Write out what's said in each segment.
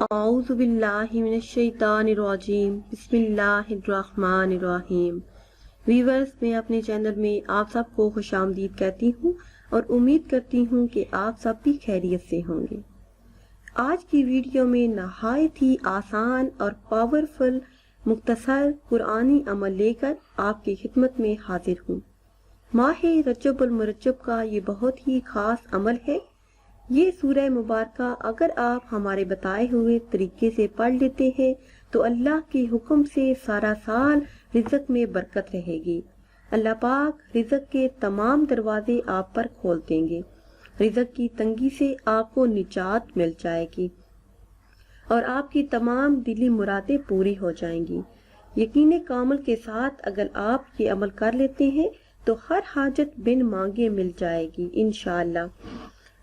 اعوذ باللہ من الشیطان الرجیم بسم اللہ الرحمن الرحیم۔ ویورز، میں اپنے چینل میں آپ سب کو خوش آمدید کہتی ہوں اور امید کرتی ہوں کہ آپ سب بھی خیریت سے ہوں گے۔ آج کی ویڈیو میں نہایت ہی آسان اور پاورفل مختصر قرآنی عمل لے کر آپ کی خدمت میں حاضر ہوں۔ ماہ رجب المرجب کا یہ بہت ہی خاص عمل ہے۔ یہ سورہ مبارکہ اگر آپ ہمارے بتائے ہوئے طریقے سے پڑھ لیتے ہیں تو اللہ کے حکم سے سارا سال رزق میں برکت رہے گی۔ اللہ پاک رزق کے تمام دروازے آپ پر کھول دیں گے۔ رزق کی تنگی سے آپ کو نجات مل جائے گی اور آپ کی تمام دلی مرادیں پوری ہو جائیں گی۔ یقین کامل کے ساتھ اگر آپ یہ عمل کر لیتے ہیں تو ہر حاجت بن مانگے مل جائے گی انشاءاللہ۔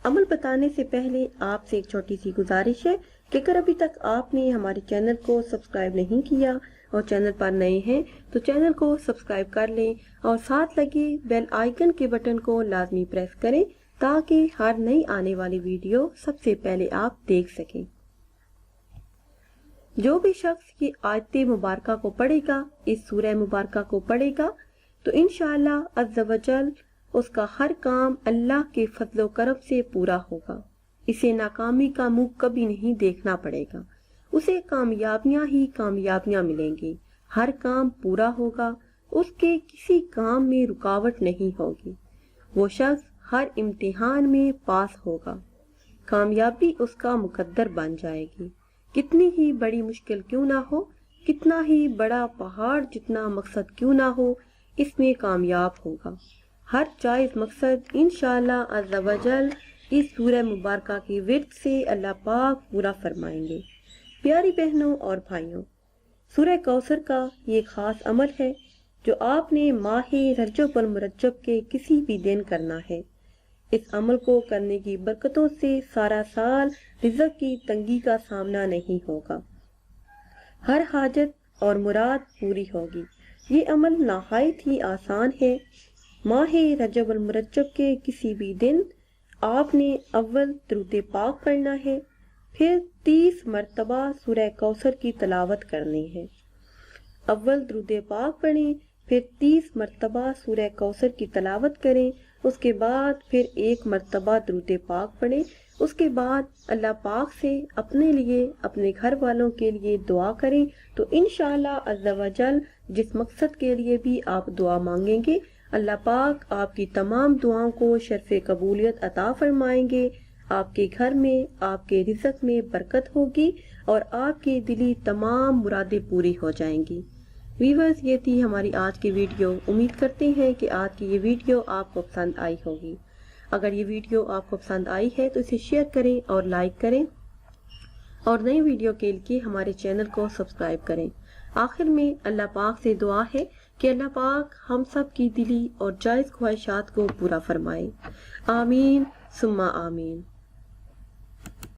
عمل بتانے سے پہلے آپ سے ایک چھوٹی سی گزارش ہے کہ اگر ابھی تک آپ نے ہمارے چینل کو سبسکرائب نہیں کیا اور چینل پر نئے ہیں تو چینل کو سبسکرائب کر لیں اور ساتھ لگے بیل آئیکن کے بٹن کو لازمی پریس کریں تاکہ ہر نئی آنے والی ویڈیو سب سے پہلے آپ دیکھ سکیں۔ جو بھی شخص یہ آیت مبارکہ کو پڑھے گا، اس سورہ مبارکہ کو پڑھے گا تو انشاءاللہ عز و جل اس کا ہر کام اللہ کے فضل و کرم سے پورا ہوگا۔ اسے ناکامی کا منہ کبھی نہیں دیکھنا پڑے گا، اسے کامیابیاں ہی کامیابیاں ملیں گی۔ ہر کام پورا ہوگا، اس کے کسی کام میں رکاوٹ نہیں ہوگی۔ وہ شخص ہر امتحان میں پاس ہوگا، کامیابی اس کا مقدر بن جائے گی۔ کتنی ہی بڑی مشکل کیوں نہ ہو، کتنا ہی بڑا پہاڑ جتنا مقصد کیوں نہ ہو، اس میں کامیاب ہوگا۔ ہر جائز مقصد انشاءاللہ عز و جل اس سورہ مبارکہ کی ورد سے اللہ پاک پورا فرمائیں گے۔ پیاری بہنوں اور بھائیوں، سورہ کوثر کا یہ خاص عمل ہے جو آپ نے ماہ رجب المرجب کے کسی بھی دن کرنا ہے۔ اس عمل کو کرنے کی برکتوں سے سارا سال رزق کی تنگی کا سامنا نہیں ہوگا، ہر حاجت اور مراد پوری ہوگی۔ یہ عمل نہایت ہی آسان ہے۔ ماہ رجب المرجب کے کسی بھی دن آپ نے اول درود پاک پڑھنا ہے، پھر 30 مرتبہ سورہ کوثر کی تلاوت کرنی ہے۔ اول درود پاک پڑھیں، پھر 30 مرتبہ سورہ کوثر کی تلاوت کریں، اس کے بعد پھر 1 مرتبہ درود پاک پڑھیں۔ اس کے بعد اللہ پاک سے اپنے لیے، اپنے گھر والوں کے لیے دعا کریں تو انشاءاللہ عز و جل جس مقصد کے لیے بھی آپ دعا مانگیں گے اللہ پاک آپ کی تمام دعاؤں کو شرف قبولیت عطا فرمائیں گے۔ آپ کے گھر میں، آپ کے رزق میں برکت ہوگی اور آپ کی دلی تمام مرادیں پوری ہو جائیں گی۔ ویورز، یہ تھی ہماری آج کی ویڈیو۔ امید کرتے ہیں کہ آج کی یہ ویڈیو آپ کو پسند آئی ہوگی۔ اگر یہ ویڈیو آپ کو پسند آئی ہے تو اسے شیئر کریں اور لائک کریں اور نئی ویڈیو کے لیے ہمارے چینل کو سبسکرائب کریں۔ آخر میں اللہ پاک سے دعا ہے کہ اللہ پاک ہم سب کی دلی اور جائز خواہشات کو پورا فرمائے۔ آمین ثم آمین۔